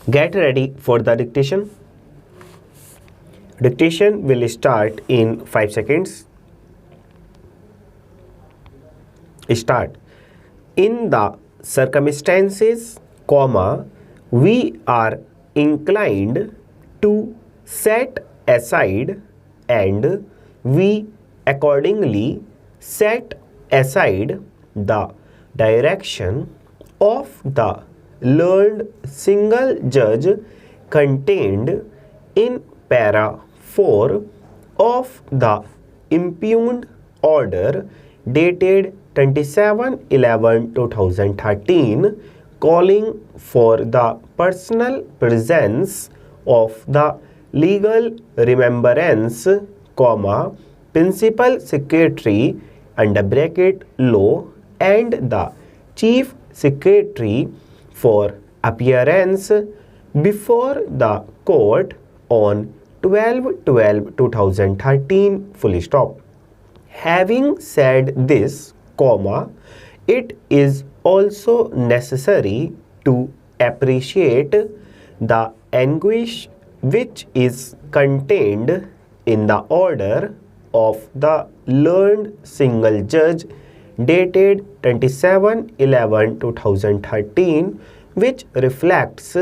Get ready for the dictation. Dictation will start in 5 seconds. Start. In the circumstances, we are inclined to set aside and we accordingly set aside the direction of the learned single judge contained in para 4 of the impugned order dated 27/11/2013 calling for the personal presence of the legal remembrance, principal secretary under bracket law and the chief secretary for appearance before the court on 12/12/2013 full stop. Having said this, it is also necessary to appreciate the anguish which is contained in the order of the learned single judge dated 27/11/2013 which reflects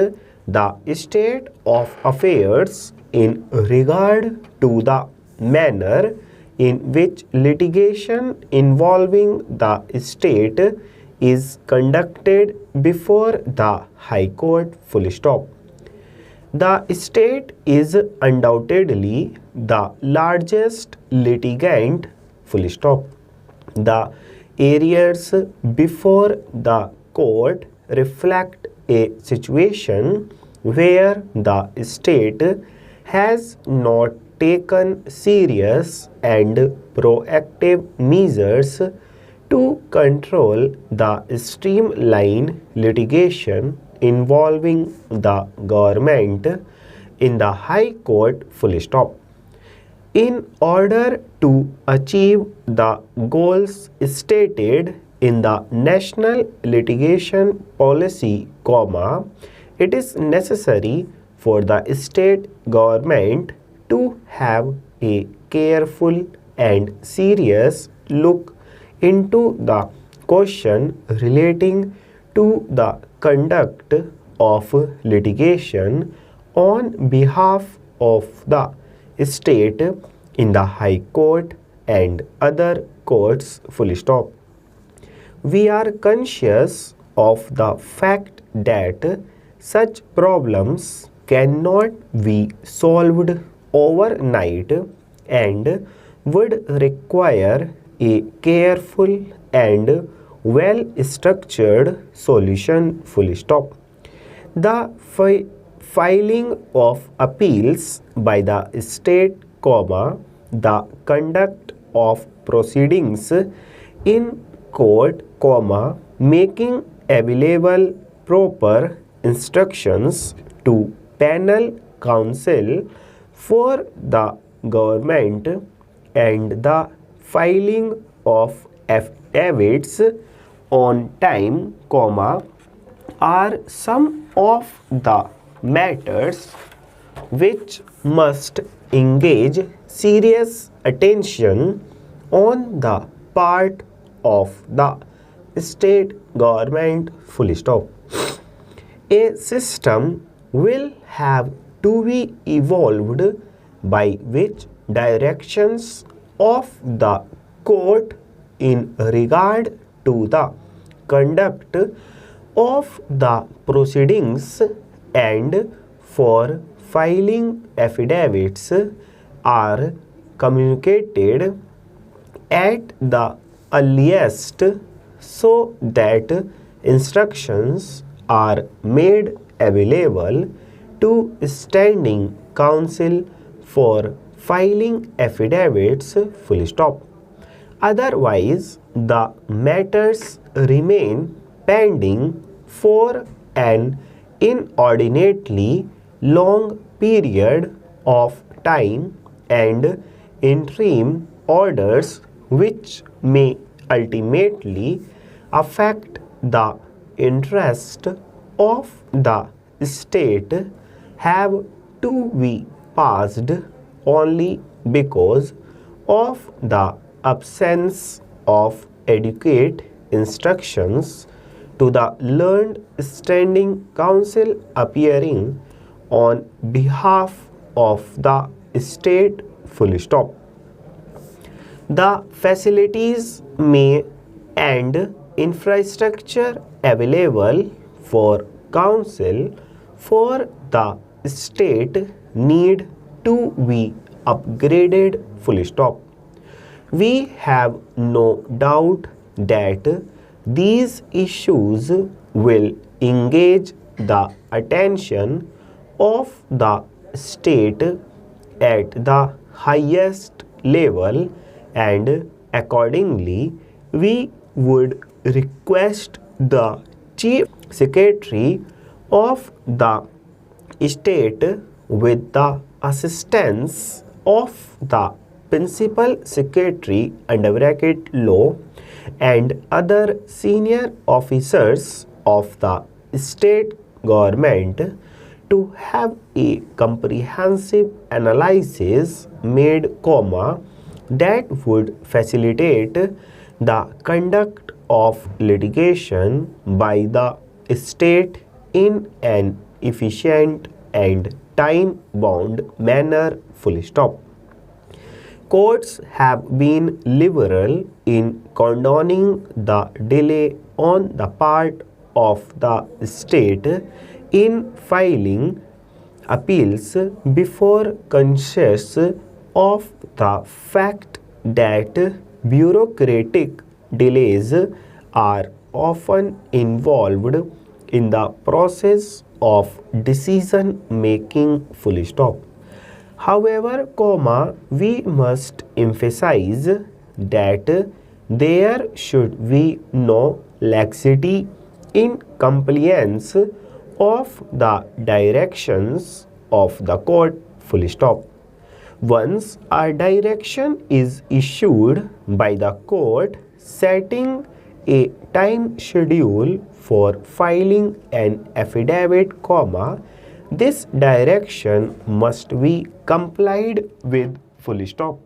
the state of affairs in regard to the manner in which litigation involving the state is conducted before the High Court full stop. The state is undoubtedly the largest litigant full stop. The areas before the court reflect a situation where the state has not taken serious and proactive measures to control the streamline litigation involving the government in the High Court full stop. In order to achieve the goals stated in the National Litigation Policy, it is necessary for the state government to have a careful and serious look into the question relating to the conduct of litigation on behalf of the state in the High Court and other courts full stop. We are conscious of the fact that such problems cannot be solved overnight and would require a careful and well-structured solution full stop. The filing of appeals by the state, the conduct of proceedings in court, making available proper instructions to panel counsel for the government and the filing of affidavits on time, are some of the matters which must engage serious attention on the part of the state government full stop. A system will have to be evolved by which directions of the court in regard to the conduct of the proceedings and for filing affidavits are communicated at the earliest so that instructions are made available to standing counsel for filing affidavits full stop. Otherwise, the matters remain pending for an inordinately long period of time and interim orders which may ultimately affect the interest of the state have to be passed only because of the absence of adequate instructions to the learned standing council appearing on behalf of the state full stop. The facilities may and infrastructure available for council for the state need to be upgraded full stop. We have no doubt that these issues will engage the attention of the state at the highest level, and accordingly we would request the Chief Secretary of the state, with the assistance of the Principal Secretary (law) and other senior officers of the state government, to have a comprehensive analysis made, that would facilitate the conduct of litigation by the state in an efficient and time-bound manner full stop. Courts have been liberal in condoning the delay on the part of the state in filing appeals before conscious of the fact that bureaucratic delays are often involved in the process of decision making full stop. However, we must emphasize that there should be no laxity in compliance of the directions of the court full stop. Once a direction is issued by the court setting a time schedule for filing an affidavit, this direction must be complied with full stop.